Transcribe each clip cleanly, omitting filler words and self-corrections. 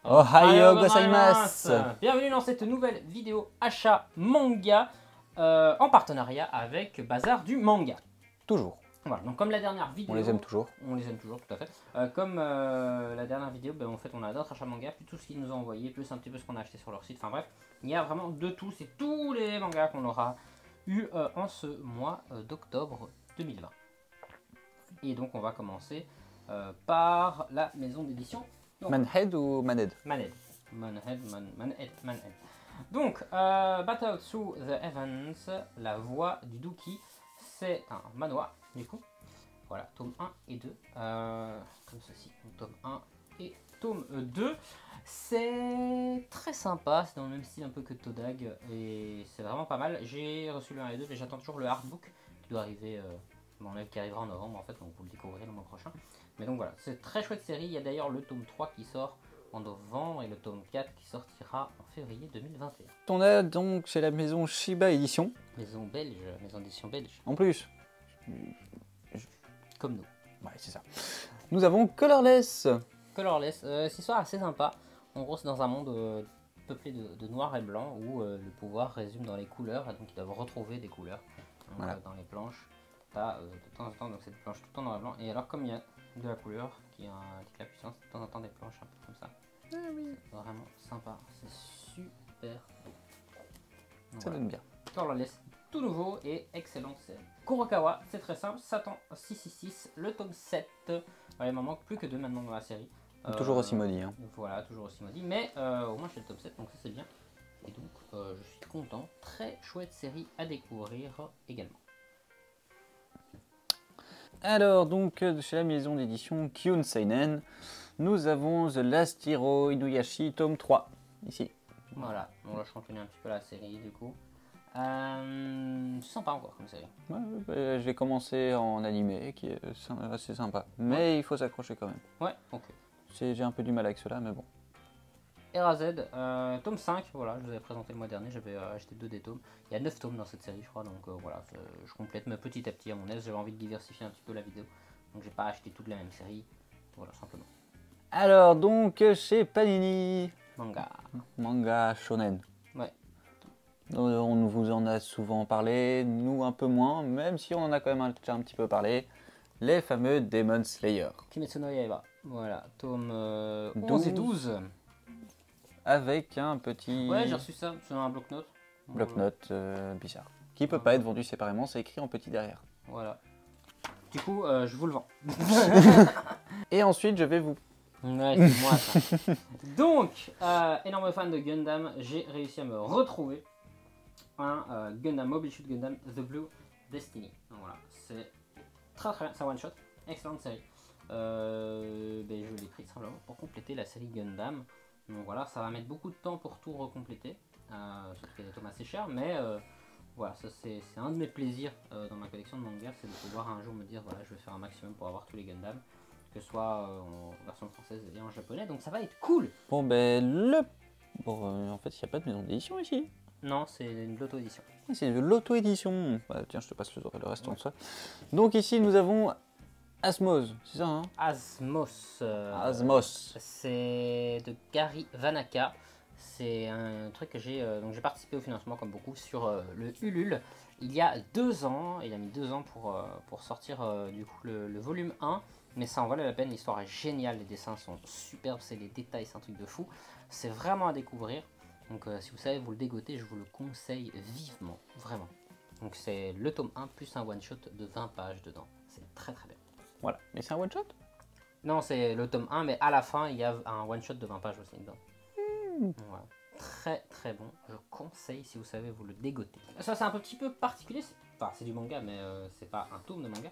Ohayou gozaimasu. Bienvenue dans cette nouvelle vidéo achat manga en partenariat avec Bazar du Manga. Toujours. Voilà, donc comme la dernière vidéo... On les aime toujours. On les aime toujours, tout à fait. Comme la dernière vidéo, en fait on a d'autres achats manga, plus tout ce qu'ils nous ont envoyé, plus un petit peu ce qu'on a acheté sur leur site. Enfin bref, il y a vraiment de tout, c'est tous les mangas qu'on aura eu en ce mois d'octobre 2020. Et donc on va commencer par la maison d'édition. Manhead ou Manhead? Manhead. Donc, Battle Through the Heavens, la voix du Dookie, c'est un manhwa, du coup. Voilà, tome 1 et 2. Comme ceci, donc, tome 1 et tome 2. C'est très sympa, c'est dans le même style un peu que Todag, et c'est vraiment pas mal. J'ai reçu le 1 et 2, mais j'attends toujours le hardbook qui doit arriver, qui arrivera en novembre en fait, donc vous le découvrirez le mois prochain. Mais donc voilà, c'est très chouette série. Il y a d'ailleurs le tome 3 qui sort en novembre et le tome 4 qui sortira en février 2021. On a donc chez la maison Shiba Édition. Maison belge, maison d'édition belge. En plus. Comme nous. Ouais, c'est ça. Nous avons Colorless. Colorless, cette histoire assez sympa. En gros, c'est dans un monde peuplé de noir et blanc où le pouvoir résume dans les couleurs, et donc ils doivent retrouver des couleurs. Donc, voilà. Dans les planches, t'as de temps en temps, donc cette planche tout le temps noir et blanc. Et alors, comme il y a de la couleur qui indique la puissance, de temps en temps des planches un peu comme ça. Ah oui. C'est vraiment sympa, c'est super beau. Donc, ça donne bien. Colorless, tout nouveau et excellente série. Kurokawa, c'est très simple, Satan 666, le tome 7. Il m'en manque plus que 2 maintenant dans la série. Toujours aussi maudit. Hein. Voilà, toujours aussi maudit, mais au moins j'ai le tome 7, donc ça c'est bien. Et donc je suis content, très chouette série à découvrir également. Alors, donc, chez la maison d'édition Kyun Seinen, nous avons The Last Hero Inuyasha, tome 3, ici. Voilà, bon là je continue un petit peu la série du coup. C'est sympa encore comme série. Ouais, je vais commencer en animé, qui est assez sympa. Mais il faut s'accrocher quand même. Ouais, ok. J'ai un peu du mal avec cela, mais bon. RAZ, tome 5, voilà, je vous avais présenté le mois dernier, j'avais acheté 2 des tomes. Il y a 9 tomes dans cette série, je crois, donc voilà, je complète mais petit à petit à mon aise. J'avais envie de diversifier un petit peu la vidéo, donc j'ai pas acheté toute la même série, voilà, simplement. Alors, donc, chez Panini. Manga shonen. Ouais. On vous en a souvent parlé, nous un peu moins, même si on en a quand même déjà un petit peu parlé. Les fameux Demon Slayer. Kimetsu no Yaiba, voilà, tome 11 et 12. Avec un petit... Ouais, j'ai reçu ça, c'est un bloc-notes. Bloc-notes bizarre. Qui peut pas être vendu séparément, c'est écrit en petit derrière. Voilà. Du coup, je vous le vends. Et ensuite, je vais vous... Ouais, c'est moi ça. Donc, énorme fan de Gundam, j'ai réussi à me retrouver un Gundam Mobile Suit Gundam The Blue Destiny. Donc voilà, c'est très bien, c'est un one shot, excellente série. Je l'ai pris simplement pour compléter la série Gundam. Donc voilà, ça va mettre beaucoup de temps pour tout recompléter, surtout qu'il y a des tomes assez chers, mais voilà, ça c'est un de mes plaisirs dans ma collection de mangas, c'est de pouvoir un jour me dire voilà, je vais faire un maximum pour avoir tous les Gundam, que ce soit en version française et en japonais, donc ça va être cool. Bon en fait il n'y a pas de maison d'édition ici. Non, c'est une l'auto-édition. C'est de l'auto-édition. Bah, tiens, je te passe le reste en soi. Donc ici nous avons Asmos, c'est ça hein? Asmos. Asmos. C'est de Gary Vanaka. C'est un truc que j'ai participé au financement comme beaucoup sur le Ulule il y a 2 ans. Il a mis 2 ans pour sortir du coup le volume 1. Mais ça en valait la peine, l'histoire est géniale, les dessins sont superbes, c'est les détails, c'est un truc de fou. C'est vraiment à découvrir. Donc si vous savez vous le dégoter, je vous le conseille vivement, vraiment. Donc c'est le tome 1 plus un one shot de 20 pages dedans. C'est très très bien. Voilà, mais c'est un one shot? Non, c'est le tome 1, mais à la fin, il y a un one-shot de 20 pages aussi dedans. Voilà. Très très bon, je conseille si vous savez vous le dégoter. Ça c'est un petit peu particulier, enfin c'est du manga, mais c'est pas un tome de manga.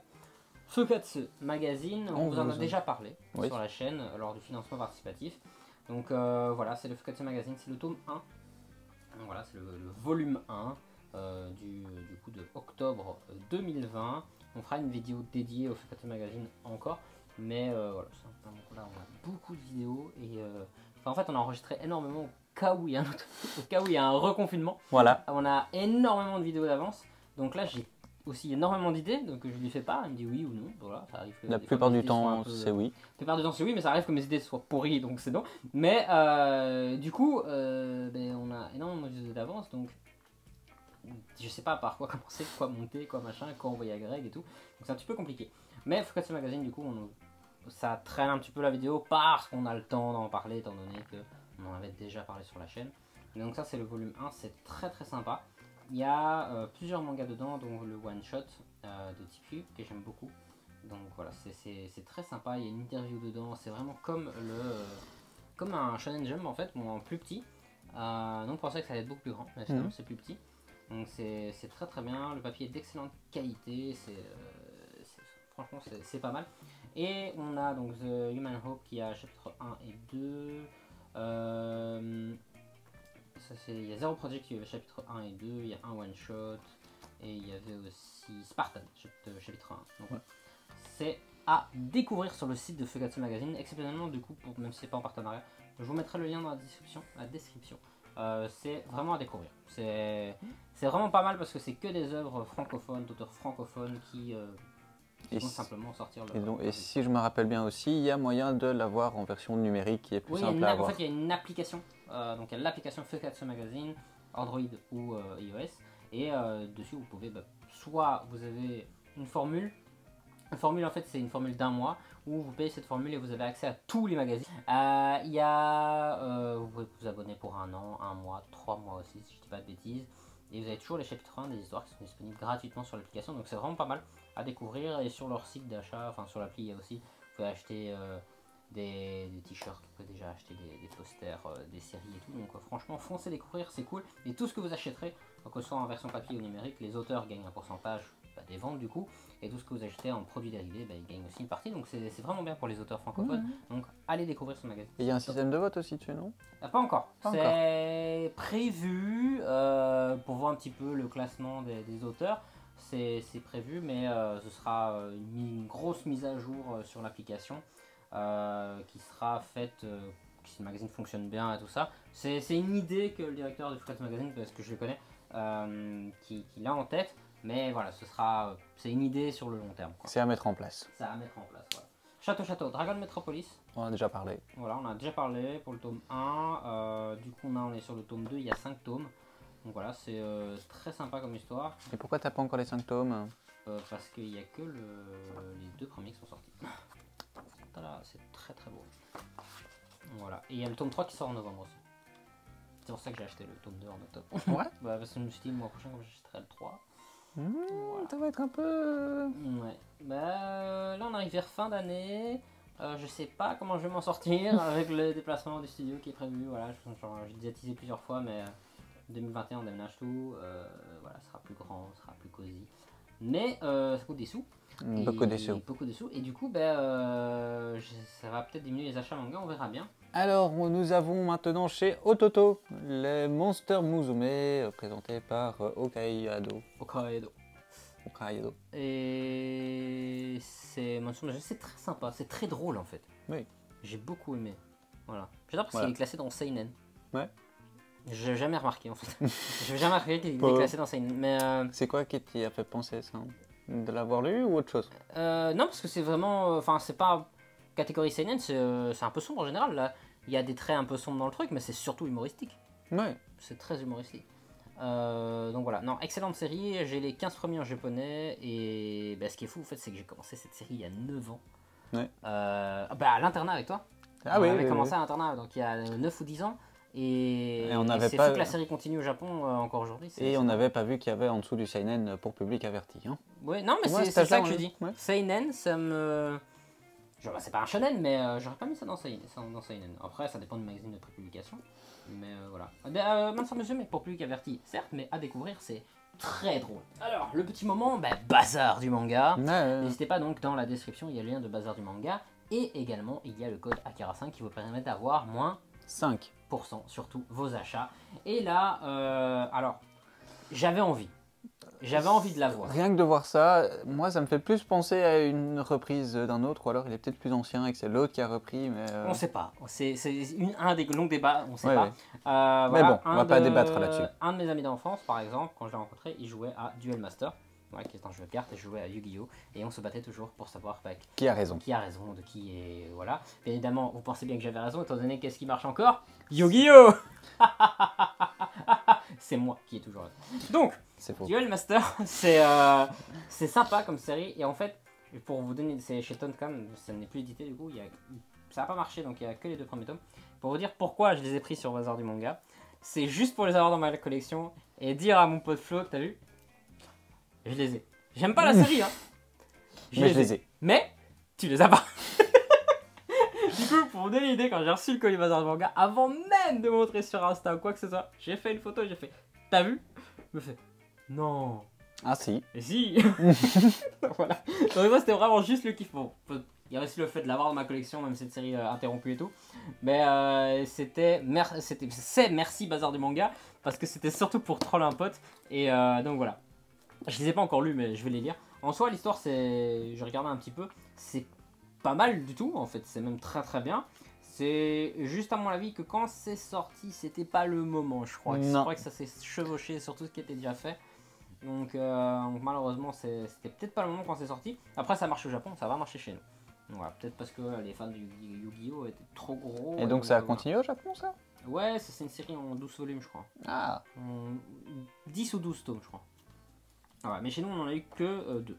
Fukatsu Magazine, on vous en a déjà parlé sur la chaîne lors du financement participatif. Donc voilà, c'est le Fukatsu Magazine, c'est le tome 1. Donc, voilà, c'est le volume 1 du coup de octobre 2020. On fera une vidéo dédiée au Fukatsu Magazine encore. Mais voilà, là on a beaucoup de vidéos et en fait on a enregistré énormément au cas où il y a un reconfinement. Voilà. On a énormément de vidéos d'avance. Donc là j'ai aussi énormément d'idées, donc je lui fais pas, il me dit oui ou non, voilà, ça arrive. La plupart du temps, c'est oui. La plupart du temps, c'est oui, mais ça arrive que mes idées soient pourries, donc c'est non. Mais du coup, ben, on a énormément d'idées d'avance, donc je sais pas par quoi commencer, quoi monter, quoi machin, quoi envoyer à Greg et tout, donc c'est un petit peu compliqué. Mais Fukatsu Magazine, du coup, ça traîne un petit peu la vidéo parce qu'on a le temps d'en parler, étant donné qu'on en avait déjà parlé sur la chaîne. Donc ça, c'est le volume 1, c'est très très sympa. Il y a plusieurs mangas dedans, dont le One Shot de TQ que j'aime beaucoup. Donc voilà, c'est très sympa. Il y a une interview dedans. C'est vraiment comme comme un Shonen Jump en fait, mais en plus petit. Donc on pensait que ça allait être beaucoup plus grand, mais finalement c'est plus petit. Donc c'est très très bien. Le papier est d'excellente qualité. Franchement c'est pas mal. Et on a donc The Human Hope qui a chapitre 1 et 2. Il y a Zero Project qui avait chapitre 1 et 2, il y a un one shot, et il y avait aussi Spartan, chapitre 1. Donc voilà. C'est à découvrir sur le site de Fukatsu Magazine, exceptionnellement du coup, même si c'est pas en partenariat. Je vous mettrai le lien dans la description. C'est vraiment à découvrir. C'est vraiment pas mal parce que c'est que des œuvres francophones, d'auteurs francophones qui vont simplement sortir leur... Et si je me rappelle bien aussi, il y a moyen de l'avoir en version numérique qui est plus simple à avoir. En fait, il y a une application. Donc il y a l'application Fukatsu Magazine, Android ou iOS. Et dessus, vous pouvez, soit vous avez une formule. Une formule, en fait, c'est une formule d'un mois où vous payez cette formule et vous avez accès à tous les magazines. Vous pouvez vous abonner pour 1 an, 1 mois, 3 mois aussi, si je dis pas de bêtises. Et vous avez toujours les chapitres 1 des histoires qui sont disponibles gratuitement sur l'application. Donc c'est vraiment pas mal à découvrir. Et sur leur site d'achat, enfin sur l'appli, il y a aussi, vous pouvez acheter des t-shirts, vous pouvez déjà acheter des posters, des séries et tout. Donc franchement, foncez découvrir, c'est cool. Et tout ce que vous achèterez, que ce soit en version papier ou numérique, les auteurs gagnent un pourcentage des ventes du coup. Et tout ce que vous achetez en produits dérivés, ils gagnent aussi une partie. Donc c'est vraiment bien pour les auteurs francophones. Donc allez découvrir ce magazine. Et il y a un système de vote aussi dessus, non? Pas encore. C'est prévu pour voir un petit peu le classement des auteurs. C'est prévu, mais ce sera une grosse mise à jour sur l'application qui sera faite si le magazine fonctionne bien et tout ça. C'est une idée que le directeur de Fukatsu Magazine, parce que je le connais, qui l'a en tête. Mais voilà, c'est une idée sur le long terme. C'est à mettre en place. C'est à mettre en place, voilà. Château, Dragon Metropolis. On a déjà parlé. Voilà, on a déjà parlé pour le tome 1. Du coup, on est sur le tome 2, il y a 5 tomes. Donc voilà, c'est très sympa comme histoire. Et pourquoi t'as pas encore les 5 tomes? Parce qu'il n'y a que les 2 premiers qui sont sortis. Voilà, c'est très très beau. Voilà, et il y a le tome 3 qui sort en novembre aussi. C'est pour ça que j'ai acheté le tome 2 en octobre. Ouais. Parce que je me suis dit, le mois prochain, comme j'achèterai le 3. Voilà. Ça va être un peu... Ouais. Là, on arrive vers fin d'année. Je sais pas comment je vais m'en sortir avec le déplacement du studio qui est prévu. Voilà, j'ai déjà teasé plusieurs fois, mais 2021, on déménage tout. Voilà, ce sera plus grand, ce sera plus cosy. Mais ça coûte des sous. Beaucoup de sous. Beaucoup de sous. Et du coup, ça va peut-être diminuer les achats manga, on verra bien. Alors, nous avons maintenant chez Ototo les Monster Musume présentés par Okaido. Et c'est très sympa, c'est très drôle en fait. Oui. J'ai beaucoup aimé. Voilà. J'adore parce qu'il est classé dans Seinen. Ouais. J'ai jamais remarqué en fait. J'ai jamais remarqué qu'il est classé dans Seinen. Mais c'est quoi qui t'y a fait penser ça? De l'avoir lu ou autre chose? Non, parce que c'est vraiment. Enfin, c'est pas catégorie Seinen, c'est un peu sombre en général. Là, il y a des traits un peu sombres dans le truc, mais c'est surtout humoristique. Ouais. C'est très humoristique. Donc voilà, non, excellente série. J'ai les 15 premiers en japonais. Et ce qui est fou, en fait, c'est que j'ai commencé cette série il y a 9 ans. Ouais. À l'internat avec toi. On avait commencé à l'internat, donc il y a 9 ou 10 ans. Et c'est fou que la série continue au Japon encore aujourd'hui. Et on n'avait pas vu qu'il y avait en dessous du Seinen pour public averti. Hein. Ouais, non, mais c'est ça que je dis. Ouais. Seinen, ça me. C'est pas un shonen, mais j'aurais pas mis ça dans Seinen. Après, ça dépend du magazine de prépublication. Mais voilà. Monster Musume pour public averti, certes, mais à découvrir, c'est très drôle. Alors, le petit moment, bazar du manga. N'hésitez pas donc, dans la description, il y a le lien de bazar du manga. Et également, il y a le code Akira5 qui vous permet d'avoir moins 5% sur tous vos achats. Et là, alors, j'avais envie de la voir. Rien que de voir ça, moi ça me fait plus penser à une reprise d'un autre, ou alors il est peut-être plus ancien et que c'est l'autre qui a repris, mais... On sait pas, c'est un des longs débats, on sait pas. Ouais. Mais bon, on va pas débattre là-dessus. Un de mes amis d'enfance, par exemple, quand je l'ai rencontré, il jouait à Duel Master. ouais, qui est un jeu de cartes, et je jouais à Yu-Gi-Oh! Et on se battait toujours pour savoir Qui a raison? qui a raison, de qui est... Voilà. Bien évidemment, vous pensez bien que j'avais raison, étant donné qu'est-ce qui marche encore? Yu-Gi-Oh! C'est moi qui ai toujours raison. Donc, C'est faux. Duel Master, c'est sympa comme série, et en fait, pour vous donner, c'est chez Tonkam, ça n'est plus édité du coup, ça n'a pas marché, donc il n'y a que les 2 premiers tomes. Pour vous dire pourquoi je les ai pris sur Bazar du Manga, c'est juste pour les avoir dans ma collection, et dire à mon pote Flo, t'as vu? Je les ai. J'aime pas la série, hein. Mais je les ai. Mais, tu les as pas. Du coup, pour vous donner l'idée, quand j'ai reçu le colis Bazar du Manga, avant même de montrer sur Insta ou quoi que ce soit, j'ai fait une photo, j'ai fait, t'as vu? Il me fait, non. Ah si. Et si. Voilà. Donc moi c'était vraiment juste le kiff. Bon, il y a aussi le fait de l'avoir dans ma collection, même cette série interrompue et tout. Mais c'est merci Bazar du Manga, parce que c'était surtout pour troll un pote. Et donc voilà. Je les ai pas encore lus, mais je vais les lire. En soi, l'histoire, c'est... Je regardais un petit peu. C'est pas mal du tout, en fait. C'est même très très bien. C'est juste à mon avis que quand c'est sorti, c'était pas le moment, je crois. Je crois que ça s'est chevauché sur tout ce qui était déjà fait. Donc malheureusement, c'était peut-être pas le moment quand c'est sorti. Après, ça marche au Japon, ça va marcher chez nous. Donc, voilà, peut-être parce que les fans du Yu-Gi-Oh! Étaient trop gros. Et donc ça a continué au Japon, ça? Ouais, c'est une série en 12 volumes, je crois. Ah. 10 ou 12 tomes, je crois. Ah ouais, mais chez nous, on en a eu que 2.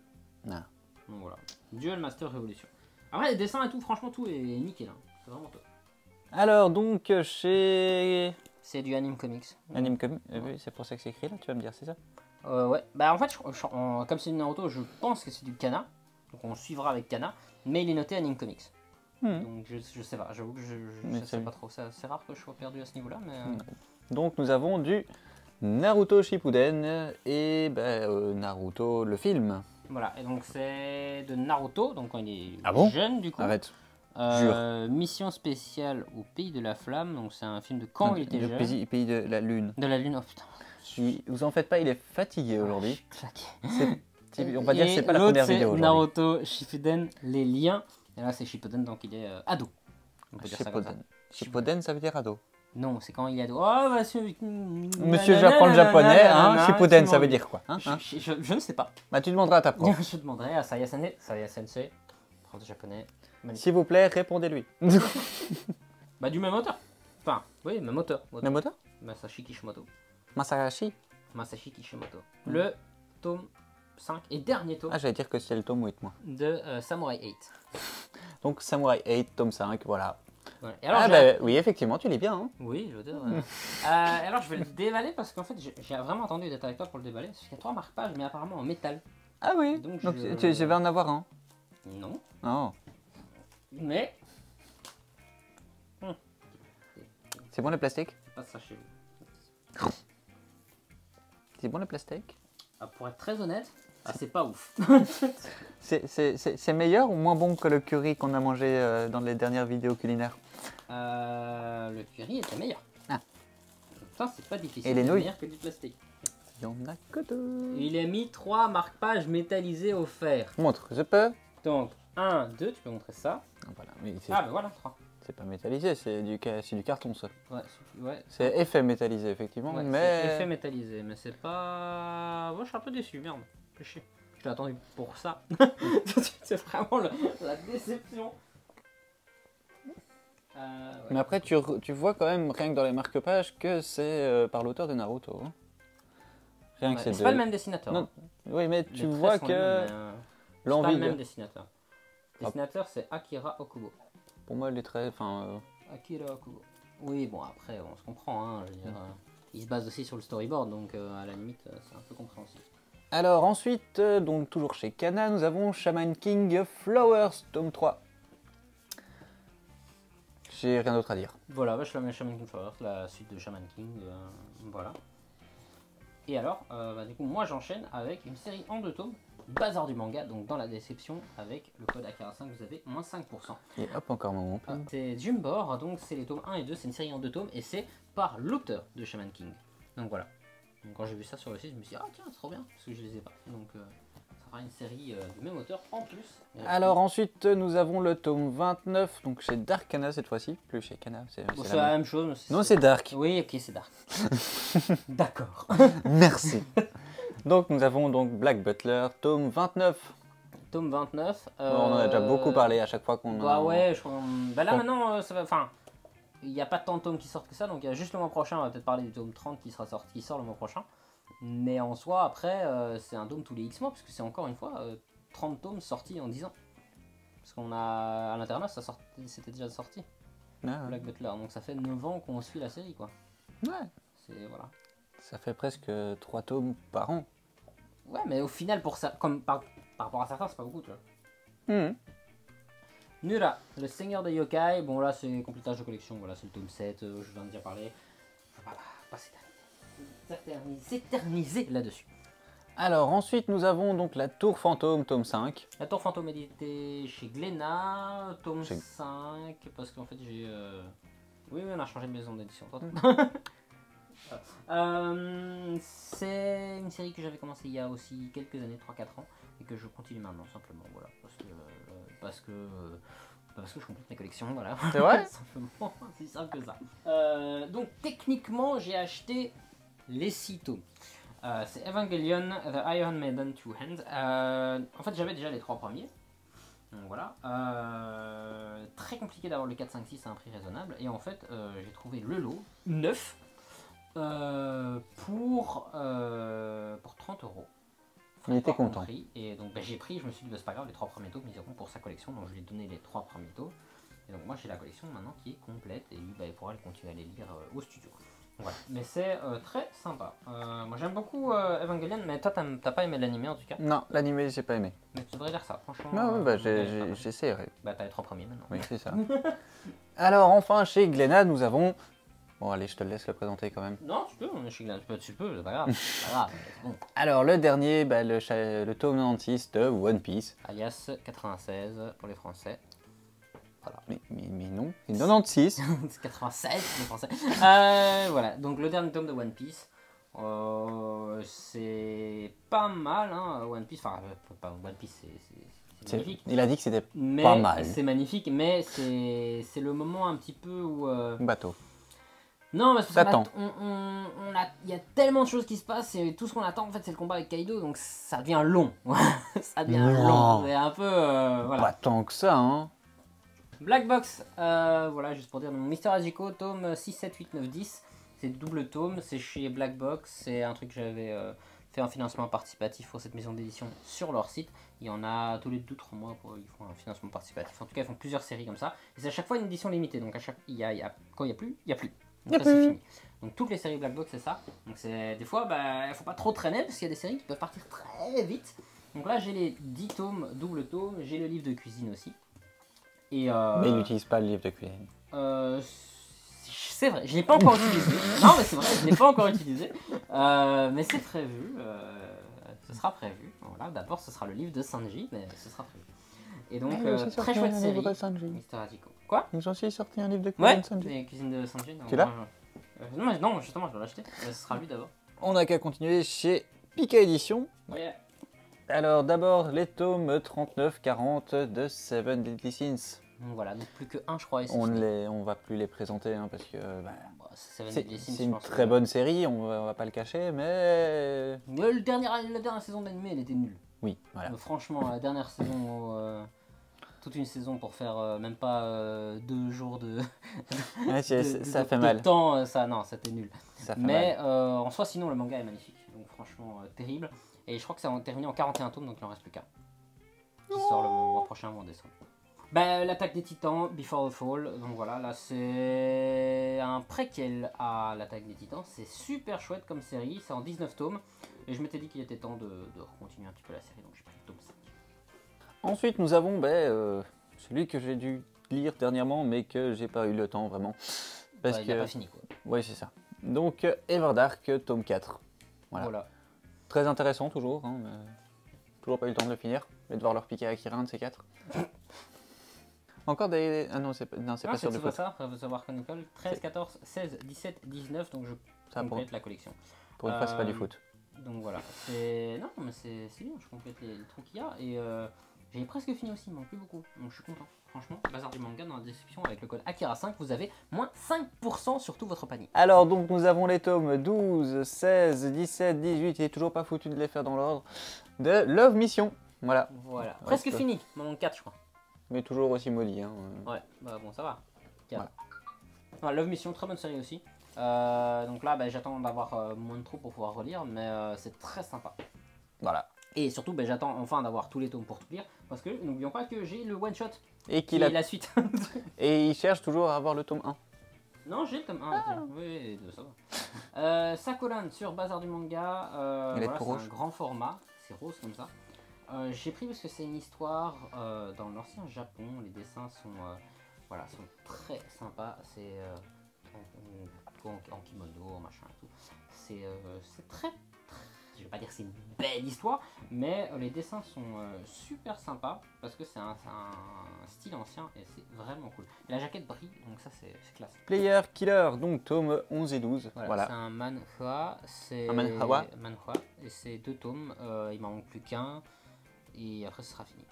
Ah. Donc voilà. Duel Master Révolution. Après, les dessins et tout, franchement, tout est nickel. Hein. C'est vraiment top. Alors, donc, chez... C'est du Anime Comics. Anime Comics, oui, c'est pour ça que c'est écrit là, tu vas me dire, c'est ça? Ouais. Bah en fait, comme c'est du Naruto, je pense que c'est du Kana. Donc on suivra avec Kana. Mais il est noté Anime Comics. Donc je sais pas, j'avoue que je sais pas trop. C'est rare que je sois perdu à ce niveau-là. Mais Donc nous avons du Naruto Shippuden et Naruto le film. Voilà, et donc c'est de Naruto, donc quand il est jeune du coup. Arrête. Mission spéciale au pays de la flamme, donc c'est un film de quand il était jeune. Le pays de la lune. De la lune, oh putain. Vous en faites pas, il est fatigué aujourd'hui. On va Et dire que c'est pas la première vidéo aujourd'hui. Naruto Shippuden, les liens. Et là c'est Shippuden, donc il est ado. On peut dire ça comme ça. Shippuden, ça veut dire ado. Non, c'est quand il est ado. Oh, Monsieur, j'apprends le japonais. Shippuden, ça veut dire quoi je ne sais pas. Bah, tu demanderas à ta prof. Je demanderai à Saya Sensei, prof de japonais. S'il vous plaît, répondez-lui. Bah, du même auteur. Enfin, oui, même auteur. Même auteur Masashi Kishimoto. Masashi Kishimoto. Le tome 5 et dernier tome. Ah, j'allais dire que c'était le tome 8, moi. De Samurai 8. Donc, Samurai 8, tome 5, voilà. Ouais. Et alors, oui, effectivement, tu lis bien. Hein. Oui, je veux dire. Alors, je vais le déballer parce qu'en fait, j'ai vraiment attendu d'être avec toi pour le déballer. Parce qu'il y a 3 marque-pages, mais apparemment en métal. Ah oui. Donc je vais en avoir un. Non. Oh. Mais. C'est bon le plastique? Pas ça chez vous. C'est bon le plastique? Pour être très honnête, c'est pas ouf. C'est meilleur ou moins bon que le curry qu'on a mangé dans les dernières vidéos culinaires? Le curry était meilleur. Ah. Ça, c'est pas difficile. Et les nouilles? Meilleur que du plastique. Il y en a que 2. Il a mis 3 marque-pages métallisés offerts. Montre, je peux? Donc, 1, 2, tu peux montrer ça. Voilà, ben voilà, 3. C'est pas métallisé, c'est du carton ça. Ouais. C'est effet métallisé effectivement, ouais, mais... C'est effet métallisé, mais c'est pas... Moi je suis un peu déçu, merde. Fais chier. Je l'ai attendu pour ça. C'est vraiment la déception. Ouais. Mais après tu vois quand même, rien que dans les marque-pages, que c'est par l'auteur de Naruto. Hein. Rien que c'est pas le même dessinateur. Non. Oui, mais tu vois que... l'envie c'est pas le même dessinateur. Le dessinateur c'est Akira Okubo. Pour moi, les traits, Akira Okubo. Oui, bon, après, on se comprend, hein, je veux dire, il se base aussi sur le storyboard, donc à la limite, c'est un peu compréhensible. Alors, ensuite, donc toujours chez Kana, nous avons Shaman King Flowers, tome 3. J'ai rien d'autre à dire. Voilà, je la mets Shaman King Flowers, la suite de Shaman King, voilà. Et alors, du coup, moi j'enchaîne avec une série en 2 tomes. Bazar du Manga, donc dans la description avec le code AKRA5 vous avez moins 5%. Et hop, encore mon c'est Jumbor, donc c'est les tomes 1 et 2, c'est une série en 2 tomes et c'est par l'auteur de Shaman King. Donc voilà. Donc, quand j'ai vu ça sur le site, je me suis dit ah tiens c'est trop bien parce que je les ai pas. Donc ça fera une série du même auteur en plus. Alors ensuite nous avons le tome 29, donc chez Dark Kana cette fois-ci, plus chez Kana. C'est la même chose. Non c'est Dark. Oui ok c'est Dark. D'accord. Merci. Donc nous avons donc Black Butler, tome 29. Tome 29. On en a déjà beaucoup parlé à chaque fois qu'on Bah a... ouais, bah là Bon. maintenant, ça va. Enfin, il n'y a pas tant de tomes qui sortent que ça, donc il y a juste le mois prochain. On va peut-être parler du tome 30 qui sort le mois prochain. Mais en soi, après, c'est un tome tous les X mois, parce que c'est encore une fois 30 tomes sortis en 10 ans. Parce qu'on a à l'internat, c'était déjà sorti, Ah, ouais. Black Butler. Donc ça fait 9 ans qu'on suit la série, quoi. Ouais. C'est voilà. Ça fait presque 3 tomes par an. Ouais, mais au final, pour ça, comme par rapport à certains, c'est pas beaucoup, tu vois. Mhm. Nura, le seigneur de yokai. Bon, là, c'est complétage de collection. Voilà, c'est le tome 7, je viens de déjà parler. Je vais pas s'éterniser là-dessus. Alors ensuite nous avons donc la Tour Fantôme, tome 5. La Tour Fantôme édité chez Glénat, tome Chez- 5, parce qu'en fait j'ai... Oui, on a changé de maison d'édition. C'est une série que j'avais commencé il y a aussi quelques années, 3-4 ans, et que je continue maintenant, simplement, voilà, parce que je complète mes collections, voilà. C'est vrai? Simplement, c'est simple que ça. Donc techniquement, j'ai acheté les 6 tomes. C'est Evangelion, The Iron Maiden, Two Hands. En fait, j'avais déjà les 3 premiers. Donc voilà. Très compliqué d'avoir le 4, 5, 6 à un prix raisonnable. Et en fait, j'ai trouvé le lot neuf pour 30 €. Il était content. Compris. Et donc j'ai pris, je me suis dit, bah, c'est pas grave, les 3 premiers tomes, ils iront pour sa collection. Donc je lui ai donné les 3 premiers tomes. Et donc moi j'ai la collection maintenant qui est complète. Et lui, bah, il pourra continuer à les lire au studio. Voilà. Mais c'est très sympa. Moi j'aime beaucoup Evangelion, mais toi t'as pas aimé l'animé en tout cas. Non, l'animé j'ai pas aimé. Mais tu devrais lire ça, franchement. Non, oui, bah, ouais, j'essaierai. bah t'as les 3 premiers maintenant. Oui, c'est ça. Alors enfin chez Glénat nous avons... Bon allez, je te laisse le présenter quand même. Non, tu peux, on est chez Glénat, tu peux, c'est pas grave. C'est pas grave, c'est bon. Alors le dernier, bah, le tome 96 de One Piece. Alias 96 pour les Français. Voilà. Mais non, c'est 96. C'est 96 pour les Français. Voilà, donc le dernier tome de One Piece. C'est pas mal, hein, One Piece. Enfin, pas One Piece, c'est magnifique. Il a dit que c'était Mais pas mal. c'est magnifique, mais c'est le moment un petit peu où. Bateau. Non, parce T'attends. il y a tellement de choses qui se passent et tout ce qu'on attend en fait c'est le combat avec Kaido, donc ça devient long. Ça devient Non. long. C'est un peu voilà. Pas tant que ça, hein. Black Box, voilà, juste pour dire, donc Mister Hajiko, tome 6, 7, 8, 9, 10. C'est double tome, c'est chez Black Box, c'est un truc que j'avais fait un financement participatif pour cette maison d'édition sur leur site. Il y en a tous les 2-3 mois, ils font un financement participatif. En tout cas, ils font plusieurs séries comme ça. Et c'est à chaque fois une édition limitée, donc quand il y a plus, il y a plus. Donc ça, c'est fini. Donc toutes les séries Black Box, c'est ça. Donc c'est des fois, bah, il faut pas trop traîner parce qu'il y a des séries qui peuvent partir très vite. Donc là, j'ai les 10 tomes, double tome, j'ai le livre de cuisine aussi. Et Mais il n'utilise pas le livre de cuisine. c'est vrai, je l'ai pas encore utilisé. Non, mais c'est vrai, je l'ai pas encore utilisé. Mais c'est prévu. Ce sera prévu. Voilà, d'abord, ce sera le livre de Sanji, mais ce sera prévu. Et donc, très chouette série. Mister Hajiko. Quoi? Ils ont aussi sorti un livre de Ouais, cuisine de Sanji. les cuisines de Sanji. Tu l'as? Non, justement, je dois l'acheter. Ce sera lui d'abord. On n'a qu'à continuer chez Pika Édition. Ouais. Alors d'abord les tomes 39-40 de Seven Deadly Sins. Donc voilà, donc plus que un, je crois. Et c'est On fini. va plus les présenter hein, parce que bah, Bon, c'est c'est une très bonne série, on va pas le cacher, mais La dernière saison d'animé, elle était nulle. oui, voilà. Franchement, la dernière saison, toute une saison pour faire même pas 2 jours de, Ouais, ça fait de mal. temps, non, c'était nul. Ça fait Mais mal. en soi, sinon, le manga est magnifique. Donc franchement, terrible. Et je crois que ça va terminer en 41 tomes, donc il en reste plus qu'un. Qui sort le mois prochain ou en décembre. Bah, l'attaque des titans, Before the Fall. Donc voilà, là c'est un préquel à l'attaque des titans. C'est super chouette comme série. C'est en 19 tomes. Et je m'étais dit qu'il était temps de continuer un petit peu la série. Donc j'ai pris le tome 5. Ensuite nous avons celui que j'ai dû lire dernièrement mais que j'ai pas eu le temps vraiment. Parce Il n'a que pas fini quoi. ouais c'est ça. Donc Everdark tome 4. Voilà. Très intéressant toujours, hein, mais toujours pas eu le temps de le finir. Je vais devoir leur piquer à Akira un de ces 4. Encore des... Ah non, c'est pas sûr du C'est coup. pas ça, savoir Chronicle. 13, 14, 16, 17, 19, donc je Ça, complète la collection. Pour une fois, c'est pas du foot. Donc voilà, non mais c'est bien, je complète les trucs qu'il y a. Et j'ai presque fini aussi, il manque plus beaucoup, donc je suis content. Franchement, Bazar du Manga, dans la description avec le code Akira5, vous avez moins 5% sur tout votre panier. Alors donc nous avons les tomes 12, 16, 17, 18, il est toujours pas foutu de les faire dans l'ordre, de Love Mission. Voilà. Voilà, presque fini, il manque 4 je crois. Mais toujours aussi maudit. Hein. Ouais, bah bon ça va. Voilà. Ouais, Love Mission, très bonne série aussi. Donc là, bah, j'attends d'avoir moins de trous pour pouvoir relire, mais c'est très sympa. Voilà. Et surtout, bah, j'attends enfin d'avoir tous les tomes pour tout lire, parce que n'oublions pas que j'ai le one shot et qui est la suite. Et il cherche toujours à avoir le tome 1. Non, j'ai le tome 1. Oui, ça va. Sakolan sur Bazar du Manga. Voilà, c'est un grand format, c'est rose comme ça. J'ai pris parce que c'est une histoire dans l'ancien Japon. Les dessins sont, voilà, sont très sympas. C'est en kimono, en machin et tout. C'est très, je vais pas dire que c'est une belle histoire, mais les dessins sont super sympas parce que c'est un style ancien et c'est vraiment cool. Et la jaquette brille, donc ça c'est classe. Player Killer, donc tome 11 et 12. Voilà. C'est un manhwa, et c'est 2 tomes, il m'en manque plus qu'un et après ce sera fini.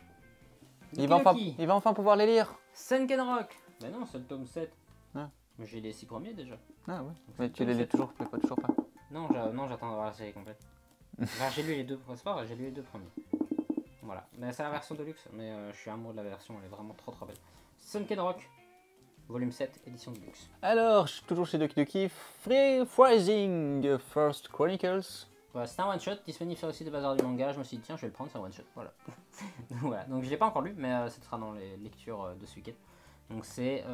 Il va enfin pouvoir les lire. Senkenrock. Ben non, c'est le tome 7. Ah. J'ai les 6 premiers déjà. Ah ouais. Mais tu les lis toujours, mais pas toujours pas. Non, j'attends d'avoir la série complète. Enfin, j'ai lu les 2 premiers, j'ai lu les 2 premiers. Voilà, mais c'est la version de luxe, mais je suis amoureux de la version, elle est vraiment trop belle. Senkenrock, volume 7, édition de luxe. Alors, toujours chez Doki Doki, Free Rising First Chronicles. Voilà, c'est un one shot disponible sur le site de Bazar du Manga. Je me suis dit, tiens, je vais le prendre, c'est un one shot. Voilà. Voilà. Donc, je l'ai pas encore lu, mais ce sera dans les lectures de ce week-end. Donc, c'est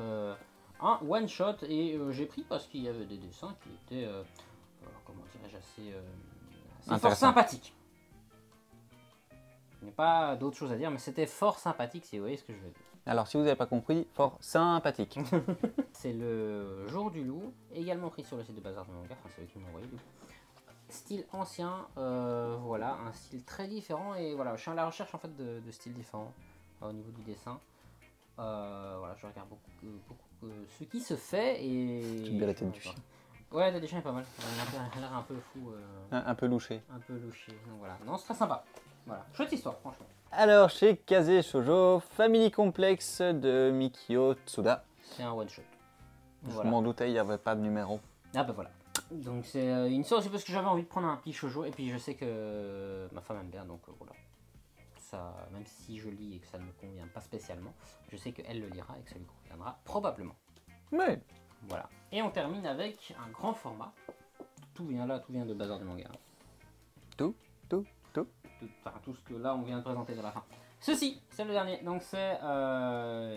un one shot et j'ai pris parce qu'il y avait des dessins qui étaient, comment dirais-je, assez fort sympathiques. Il n'y a pas d'autre chose à dire, mais c'était fort sympathique si vous voyez ce que je veux dire. Alors, si vous n'avez pas compris, fort sympathique. C'est le Jour du Loup, également pris sur le site de Bazar du Manga. Enfin, c'est eux qui m'ont envoyé du coup. Style ancien, voilà, un style très différent et voilà, je suis à la recherche en fait de styles différents au niveau du dessin. Voilà, je regarde beaucoup ce qui se fait et. Tu me bien la tête du chien. Ouais, le dessin est pas mal. Il a l'air un peu fou. Un peu louché. Un peu louché. Donc voilà, non, c'est très sympa. Voilà, chouette histoire, franchement. Alors, chez Kaze Shoujo, Family Complex de Mikio Tsuda. C'est un one shot. Je m'en doutais, il n'y avait pas de numéro. Ah bah voilà. Donc c'est une histoire aussi parce que j'avais envie de prendre un petit shoujo et puis je sais que ma femme aime bien, donc voilà. Ça, même si je lis et que ça ne me convient pas spécialement, je sais qu'elle le lira et que ça lui conviendra probablement. Mais voilà. Et on termine avec un grand format. Tout vient de Bazar du Manga. Enfin, tout ce que là on vient de présenter de la fin. Ceci, c'est le dernier. Donc c'est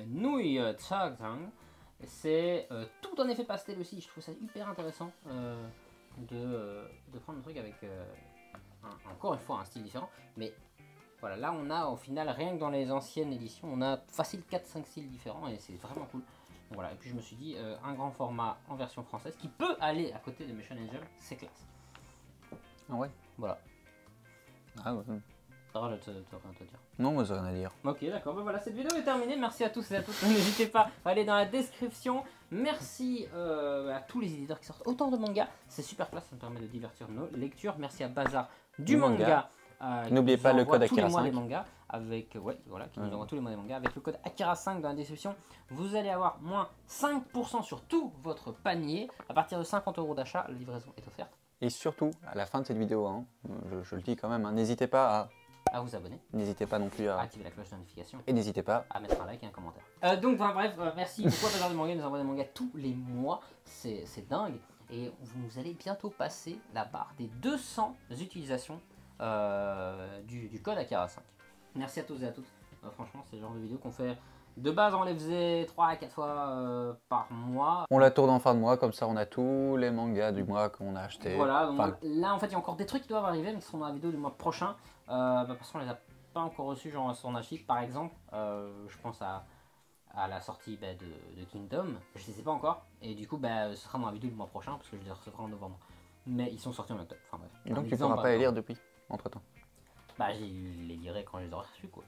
Nui Chagzang. C'est tout en effet pastel aussi. Je trouve ça hyper intéressant de prendre un truc avec encore une fois un style différent. Mais voilà, là on a au final, rien que dans les anciennes éditions, on a facile 4-5 styles différents et c'est vraiment cool. Donc voilà, et puis je me suis dit, un grand format en version française qui peut aller à côté de Mission Angel, c'est classe. Ah ouais. Voilà. Ah ouais. Ça va, rien te dire. Non, moi j'ai rien à dire. Ok, d'accord, ben voilà, cette vidéo est terminée. Merci à tous et à toutes. N'hésitez pas à aller dans la description. Merci à tous les éditeurs qui sortent autant de mangas. C'est super classe, ça me permet de divertir nos lectures. Merci à Bazar du Manga. N'oubliez pas le code Akira 5. Avec, voilà, qui nous envoie tous les mois des mangas. Avec le code Akira 5 dans la description, vous allez avoir moins 5% sur tout votre panier. À partir de 50 € d'achat, la livraison est offerte. Et surtout, à la fin de cette vidéo, hein, je le dis quand même, n'hésitez pas à vous abonner. N'hésitez pas non plus à activer la cloche de notification. Et n'hésitez pas à mettre un like et un commentaire. Donc bref, merci. Pourquoi Bazar du Manga nous envoie des mangas tous les mois? C'est dingue. Et vous allez bientôt passer la barre des 200 utilisations du code Akira 5. Merci à tous et à toutes. Franchement, c'est le genre de vidéo qu'on fait. De base, on les faisait 3 à 4 fois par mois. On la tourne en fin de mois, comme ça on a tous les mangas du mois qu'on a acheté. Voilà, donc là en fait il y a encore des trucs qui doivent arriver, mais qui seront dans la vidéo du mois prochain. Parce qu'on les a pas encore reçus, genre sur Netflix par exemple. Je pense à la sortie de Kingdom, je ne sais pas encore. Et du coup, ce sera dans la vidéo du mois prochain, parce que je les recevrai en novembre. Mais ils sont sortis en octobre. Enfin bref. Et donc tu ne pourras pas les lire depuis, entre temps. Je les lirai quand je les aurai reçus, quoi.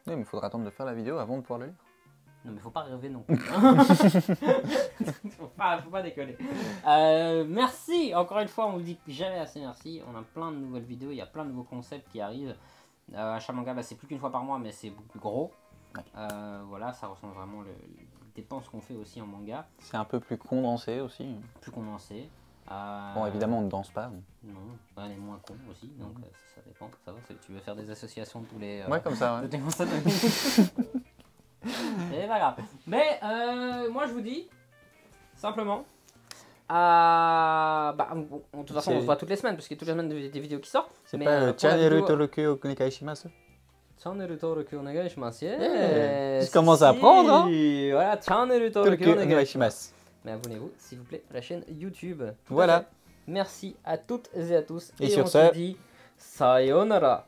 Oui, mais il faudra attendre de faire la vidéo avant de pouvoir le lire. Non, mais faut pas rêver non plus. faut pas décoller. Merci, encore une fois, on vous dit jamais assez merci. On a plein de nouvelles vidéos, il y a plein de nouveaux concepts qui arrivent. Achat manga, c'est plus qu'une fois par mois, mais c'est beaucoup plus gros. Ouais. Voilà, ça ressemble vraiment les dépenses qu'on fait aussi en manga. C'est un peu plus condensé aussi. Plus condensé. Bon, évidemment, on ne danse pas. Non, on est moins con aussi, donc ça dépend. Ça va, tu veux faire des associations tous les... Ouais, comme ça, ouais. Et pas grave. Mais moi, je vous dis, simplement... de toute façon, on se voit toutes les semaines, parce qu'il y a toutes les semaines des vidéos qui sortent. C'est pas Channel Toroku Onegai shimasu. Channel Toroku Onegai shimasu. Je commence à apprendre, hein. Voilà, Channel Toroku Onegai shimasu. shimasu. Mais abonnez-vous, s'il vous plaît, à la chaîne YouTube. Voilà. Merci à toutes et à tous. Et sur on ce, se dit sayonara.